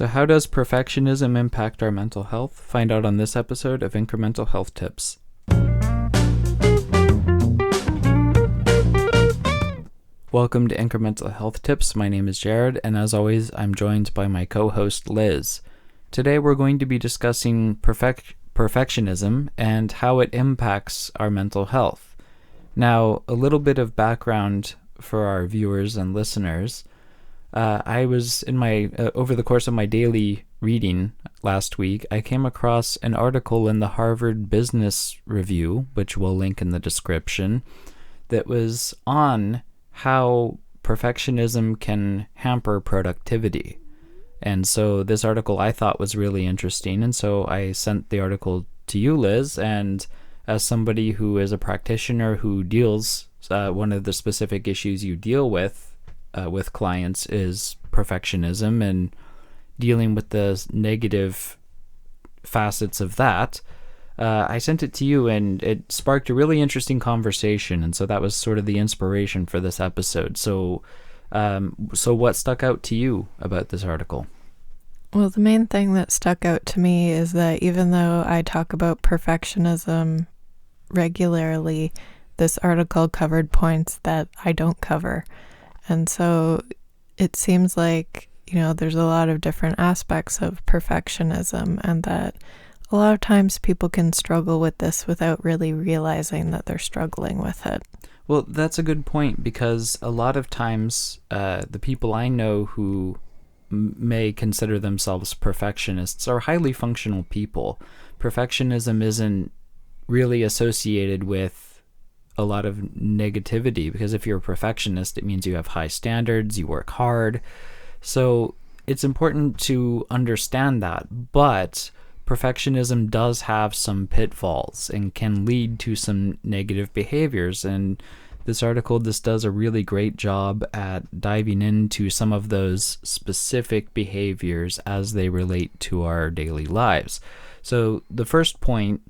So how does perfectionism impact our mental health? Find out on this episode of IncreMental Health Tips. Welcome to IncreMental Health Tips. My name is Jared, and as always, I'm joined by my co-host Liz. Today we're going to be discussing perfectionism and how it impacts our mental health. Now, a little bit of background for our viewers and listeners. I was in my over the course of my daily reading last week, I came across an article in the Harvard Business Review, which we'll link in the description, that was on how perfectionism can hamper productivity. And so this article I thought was really interesting, and so I sent the article to you, Liz, and as somebody who is a practitioner who deals, one of the specific issues you deal with clients is perfectionism and dealing with the negative facets of that. I sent it to you and it sparked a really interesting conversation, and so that was sort of the inspiration for this episode. So what stuck out to you about this article? Well, the main thing that stuck out to me is that even though I talk about perfectionism regularly, this article covered points that I don't cover. And so it seems like, there's a lot of different aspects of perfectionism, and that a lot of times people can struggle with this without really realizing that they're struggling with it. Well, that's a good point, because a lot of times the people I know who may consider themselves perfectionists are highly functional people. Perfectionism isn't really associated with a lot of negativity, because if you're a perfectionist, it means you have high standards, you work hard. So it's important to understand that, but perfectionism does have some pitfalls and can lead to some negative behaviors, and this article just does a really great job at diving into some of those specific behaviors as they relate to our daily lives. So the first point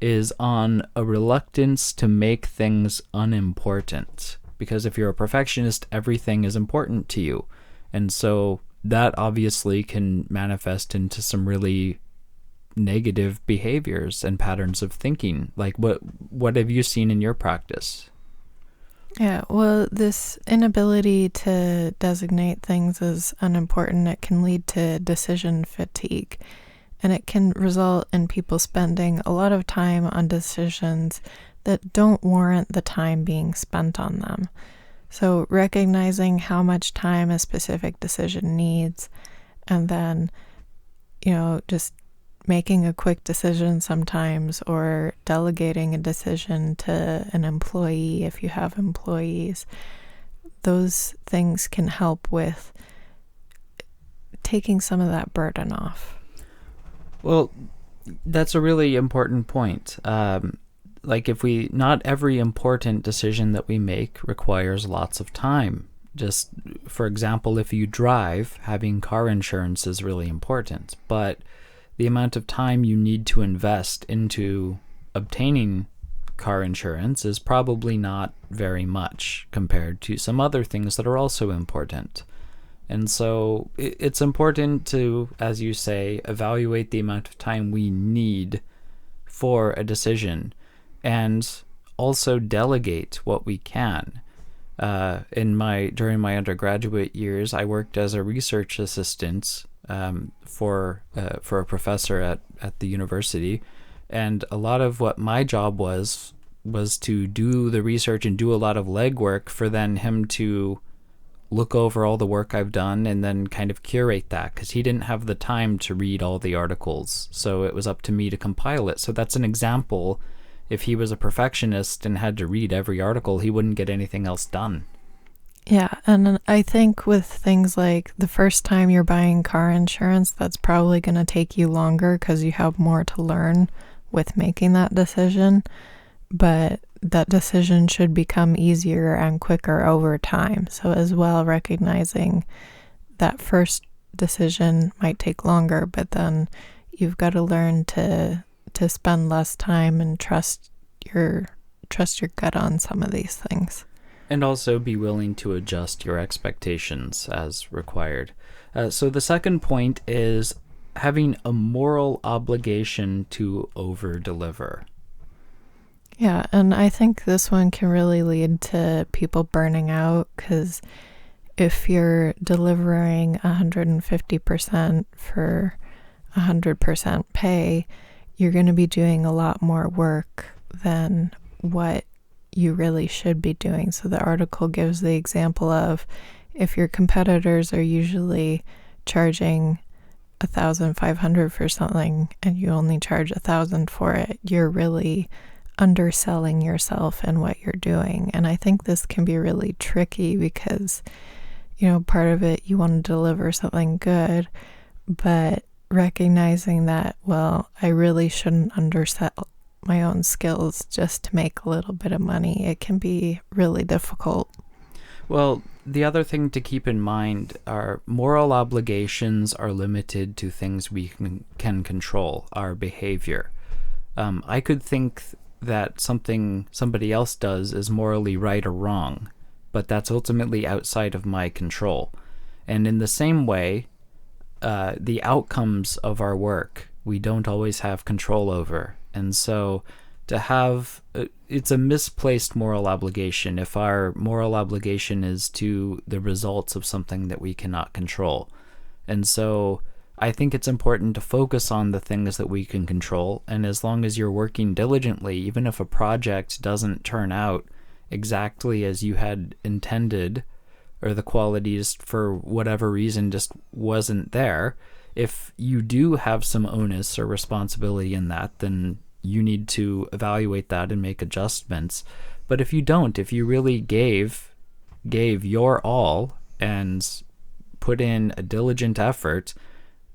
is on a reluctance to make things unimportant, because if you're a perfectionist, everything is important to you, and so that obviously can manifest into some really negative behaviors and patterns of thinking. Like what have you seen in your practice? Yeah, well, this inability to designate things as unimportant, it can lead to decision fatigue. And it can result in people spending a lot of time on decisions that don't warrant the time being spent on them. So recognizing how much time a specific decision needs, and then, just making a quick decision sometimes, or delegating a decision to an employee if you have employees, those things can help with taking some of that burden off. Well, that's a really important point. Not every important decision that we make requires lots of time. Just, for example, if you drive, having car insurance is really important, but the amount of time you need to invest into obtaining car insurance is probably not very much compared to some other things that are also important. And so it's important to, as you say, evaluate the amount of time we need for a decision, and also delegate what we can. During my undergraduate years, I worked as a research assistant for a professor at the university, and a lot of what my job was to do the research and do a lot of legwork for then him to look over all the work I've done and then kind of curate that, because he didn't have the time to read all the articles, so it was up to me to compile it. So that's an example. If he was a perfectionist and had to read every article, he wouldn't get anything else done. Yeah, and I think with things like the first time you're buying car insurance, that's probably going to take you longer because you have more to learn with making that decision, but that decision should become easier and quicker over time. So as well, recognizing that first decision might take longer, but then you've got to learn to spend less time and trust your gut on some of these things. And also be willing to adjust your expectations as required. So the second point is having a moral obligation to over-deliver. Yeah, and I think this one can really lead to people burning out, because if you're delivering 150% for 100% pay, you're going to be doing a lot more work than what you really should be doing. So the article gives the example of, if your competitors are usually charging 1,500 for something and you only charge 1,000 for it, you're really underselling yourself and what you're doing. And I think this can be really tricky because, part of it, you want to deliver something good, but recognizing that, well, I really shouldn't undersell my own skills just to make a little bit of money. It can be really difficult. Well, the other thing to keep in mind are moral obligations are limited to things we can control, our behavior. I could think that something somebody else does is morally right or wrong, but that's ultimately outside of my control. And in the same way, the outcomes of our work, we don't always have control over. And so it's a misplaced moral obligation if our moral obligation is to the results of something that we cannot control. And so I think it's important to focus on the things that we can control. And as long as you're working diligently, even if a project doesn't turn out exactly as you had intended, or the qualities for whatever reason just wasn't there, if you do have some onus or responsibility in that, then you need to evaluate that and make adjustments. But if you don't, if you really gave your all and put in a diligent effort,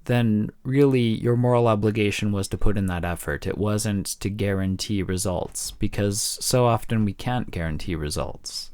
then really your moral obligation was to put in that effort. It wasn't to guarantee results, because so often we can't guarantee results.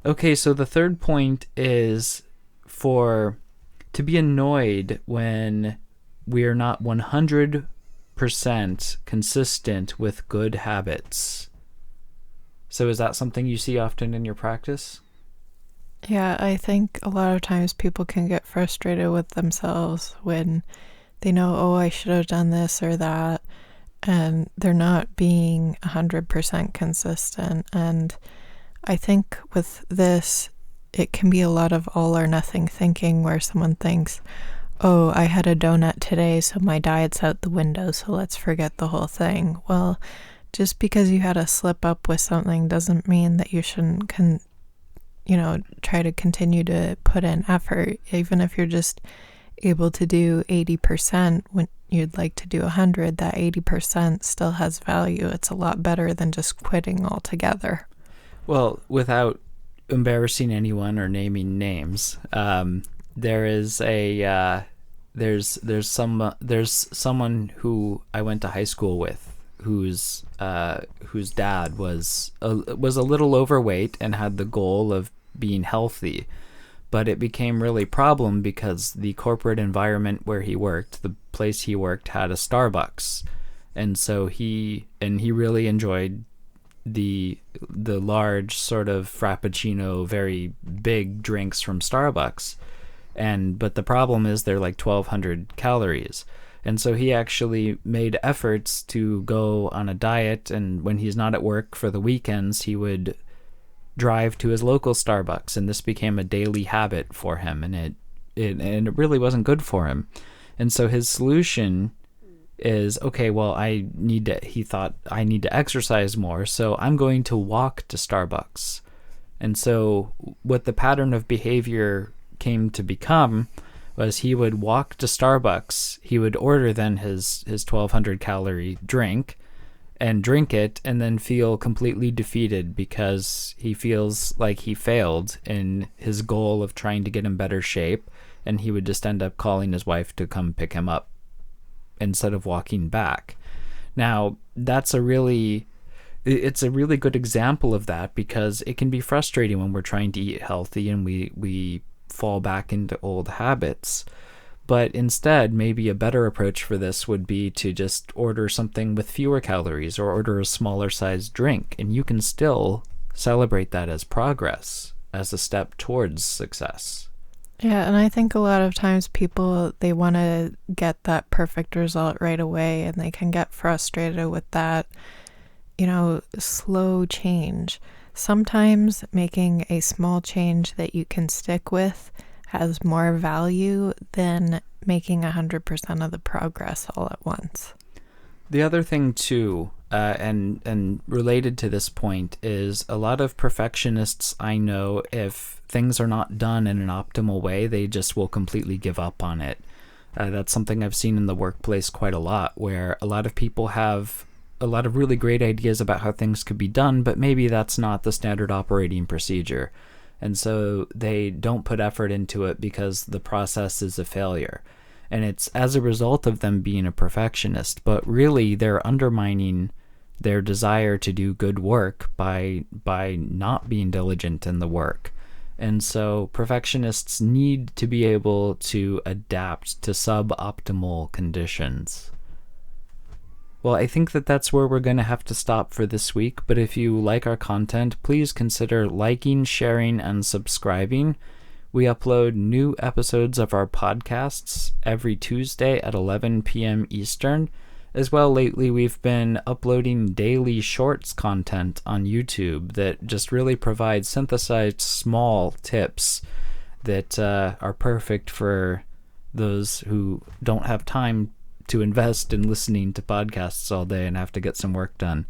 Okay, so the third point is to be annoyed when we are not 100% consistent with good habits. So is that something you see often in your practice? Yeah, I think a lot of times people can get frustrated with themselves when they know, oh, I should have done this or that, and they're not being 100% consistent. And I think with this, it can be a lot of all or nothing thinking, where someone thinks, oh, I had a donut today, so my diet's out the window, so let's forget the whole thing. Well, just because you had a slip up with something doesn't mean that you shouldn't try to continue to put in effort. Even if you're just able to do 80% when you'd like to do 100, that 80% still has value. It's a lot better than just quitting altogether. Well, without embarrassing anyone or naming names, there's someone who I went to high school with, whose dad was a little overweight and had the goal of being healthy, but it became really problem because the corporate environment where he worked, the place he worked, had a Starbucks, and so he really enjoyed the large sort of frappuccino, very big drinks from Starbucks, but the problem is they're like 1,200 calories. And so he actually made efforts to go on a diet, and when he's not at work for the weekends, he would drive to his local Starbucks, and this became a daily habit for him, and it really wasn't good for him. And so his solution is, okay, well, he thought I need to exercise more, so I'm going to walk to Starbucks. And so what the pattern of behavior came to become was he would walk to Starbucks, he would order then his 1,200 calorie drink and drink it, and then feel completely defeated because he feels like he failed in his goal of trying to get in better shape, and he would just end up calling his wife to come pick him up instead of walking back. Now, it's a really good example of that, because it can be frustrating when we're trying to eat healthy and we fall back into old habits. But instead, maybe a better approach for this would be to just order something with fewer calories, or order a smaller sized drink, and you can still celebrate that as progress, as a step towards success. Yeah, and I think a lot of times people, they want to get that perfect result right away, and they can get frustrated with that, slow change. Sometimes making a small change that you can stick with has more value than making 100% of the progress all at once. The other thing too, and related to this point, is a lot of perfectionists I know, if things are not done in an optimal way, they just will completely give up on it. That's something I've seen in the workplace quite a lot, where a lot of people have a lot of really great ideas about how things could be done, but maybe that's not the standard operating procedure. And so they don't put effort into it because the process is a failure. And it's as a result of them being a perfectionist, but really they're undermining their desire to do good work by not being diligent in the work. And so perfectionists need to be able to adapt to suboptimal conditions. Well, I think that's where we're going to have to stop for this week, but if you like our content, please consider liking, sharing, and subscribing. We upload new episodes of our podcasts every Tuesday at 11 p.m. Eastern. As well, lately we've been uploading daily shorts content on YouTube that just really provides synthesized small tips that are perfect for those who don't have time to invest in listening to podcasts all day and have to get some work done.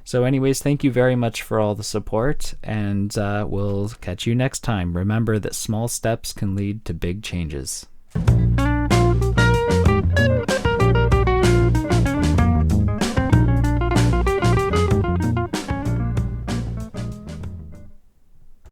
So anyways, thank you very much for all the support, and we'll catch you next time. Remember that small steps can lead to big changes.